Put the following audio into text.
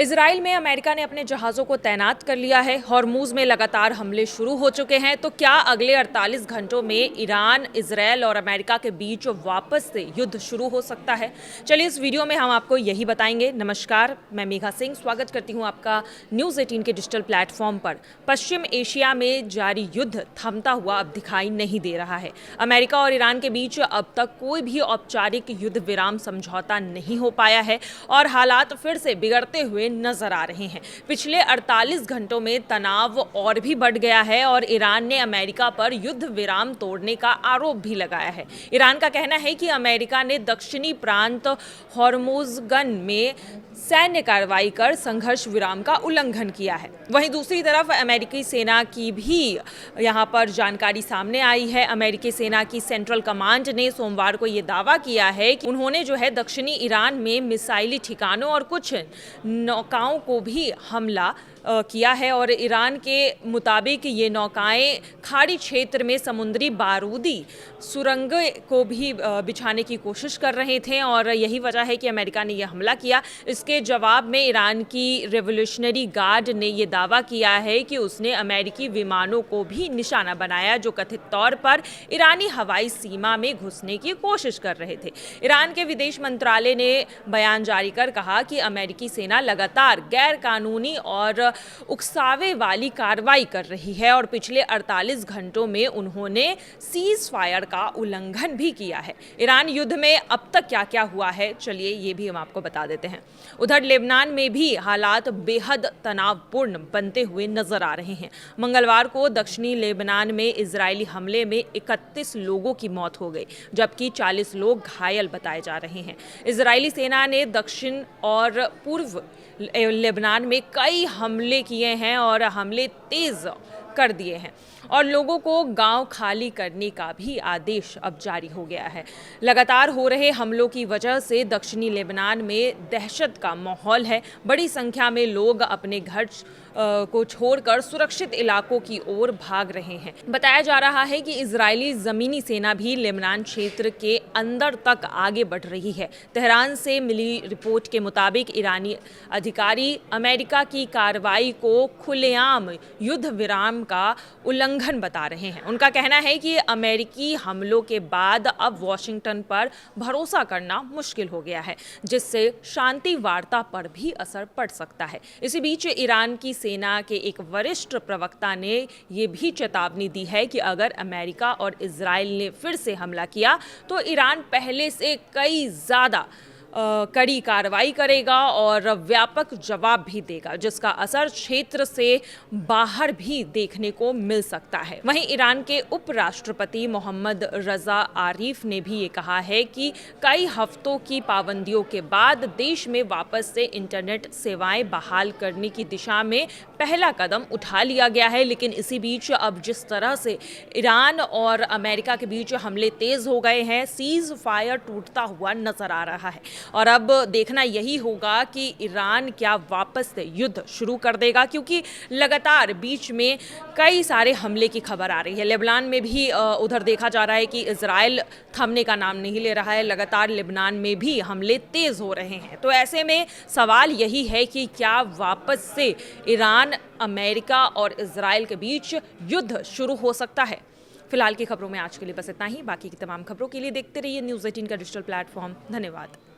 Israel में America ने अपने जहाज़ों को तैनात कर लिया है। हॉर्मूज़ में लगातार हमले शुरू हो चुके हैं। तो क्या अगले 48 घंटों में ईरान, इजराइल और अमेरिका के बीच वापस से युद्ध शुरू हो सकता है? चलिए इस वीडियो में हम आपको यही बताएंगे। नमस्कार, मैं मेघा सिंह स्वागत करती हूँ आपका न्यूज़ 18 के डिजिटल प्लेटफॉर्म पर। पश्चिम एशिया में जारी युद्ध थमता हुआ अब दिखाई नहीं दे रहा है। अमेरिका और ईरान के बीच अब तक कोई भी औपचारिक युद्ध विराम समझौता नहीं हो पाया है और हालात फिर से बिगड़ते हुए नजर आ रहे हैं। पिछले 48 घंटों में तनाव और भी बढ़ गया है और ईरान ने अमेरिका पर युद्ध विराम तोड़ने का आरोप भी लगाया है। ईरान का कहना है कि अमेरिका ने दक्षिणी प्रांत हॉर्मुज़गन में सैन्य कार्रवाई कर संघर्ष विराम का उल्लंघन किया है। वहीं दूसरी तरफ अमेरिकी सेना की भी यहां पर जानकारी सामने आई है। अमेरिकी सेना की सेंट्रल कमांड ने सोमवार को यह दावा किया है कि उन्होंने दक्षिणी ईरान में मिसाइली ठिकानों और कुछ नौकाओं को भी हमला किया है और ईरान के मुताबिक ये नौकाएं खाड़ी क्षेत्र में समुद्री बारूदी सुरंगें को भी बिछाने की कोशिश कर रहे थे और यही वजह है कि अमेरिका ने यह हमला किया। इसके जवाब में ईरान की रेवोल्यूशनरी गार्ड ने यह दावा किया है कि उसने अमेरिकी विमानों को भी निशाना बनाया जो कथित तौर पर ईरानी हवाई सीमा में घुसने की कोशिश कर रहे थे। ईरान के विदेश मंत्रालय ने बयान जारी कर कहा कि अमेरिकी सेना लगातार गैर कानूनी और उकसावे वाली कार्रवाई कर रही है और पिछले 48 घंटों में उन्होंने सीज फायर का उल्लंघन भी किया है। ईरान युद्ध में अब तक क्या क्या हुआ है, चलिए ये भी हम आपको बता देते हैं। उधर लेबनान में भी हालात बेहद तनावपूर्ण बनते हुए नजर आ रहे हैं। मंगलवार को दक्षिणी लेबनान में इजरायली हमले में 31 लोगों की मौत हो गई जबकि 40 लोग घायल बताए जा रहे हैं। इजरायली सेना ने दक्षिण और पूर्व लेबनान में कई हमले किए हैं और हमले तेज कर दिए हैं और लोगों को गांव खाली करने का भी आदेश अब जारी हो गया है। लगातार हो रहे हमलों की वजह से दक्षिणी लेबनान में दहशत का माहौल है। बड़ी संख्या में लोग अपने घर को छोड़कर सुरक्षित इलाकों की ओर भाग रहे हैं। बताया जा रहा है कि इजरायली जमीनी सेना भी लेबनान क्षेत्र के अंदर तक आगे बढ़ रही है। तेहरान से मिली रिपोर्ट के मुताबिक ईरानी अधिकारी अमेरिका की कार्रवाई को खुलेआम युद्ध विराम का उल्लंघन बता रहे हैं। उनका कहना है कि अमेरिकी हमलों के बाद अब वॉशिंगटन पर भरोसा करना मुश्किल हो गया है जिससे शांति वार्ता पर भी असर पड़ सकता है। इसी बीच ईरान की सेना के एक वरिष्ठ प्रवक्ता ने यह भी चेतावनी दी है कि अगर अमेरिका और इजराइल ने फिर से हमला किया तो ईरान पहले से कई ज़्यादा कड़ी कार्रवाई करेगा और व्यापक जवाब भी देगा जिसका असर क्षेत्र से बाहर भी देखने को मिल सकता है। वहीं ईरान के उपराष्ट्रपति मोहम्मद रजा आरिफ ने भी ये कहा है कि कई हफ्तों की पाबंदियों के बाद देश में वापस से इंटरनेट सेवाएं बहाल करने की दिशा में पहला कदम उठा लिया गया है। लेकिन इसी बीच अब जिस तरह से ईरान और अमेरिका के बीच हमले तेज हो गए हैं, सीज फायर टूटता हुआ नजर आ रहा है और अब देखना यही होगा कि ईरान क्या वापस से युद्ध शुरू कर देगा क्योंकि लगातार बीच में कई सारे हमले की खबर आ रही है। लेबनान में भी उधर देखा जा रहा है कि इजराइल थमने का नाम नहीं ले रहा है। लगातार लेबनान में भी हमले तेज हो रहे हैं। तो ऐसे में सवाल यही है कि क्या वापस से ईरान, अमेरिका और इजराइल के बीच युद्ध शुरू हो सकता है। फिलहाल की खबरों में आज के लिए बस इतना ही। बाकी की तमाम खबरों के लिए देखते रहिए न्यूज़ 18 का डिजिटल प्लेटफॉर्म। धन्यवाद।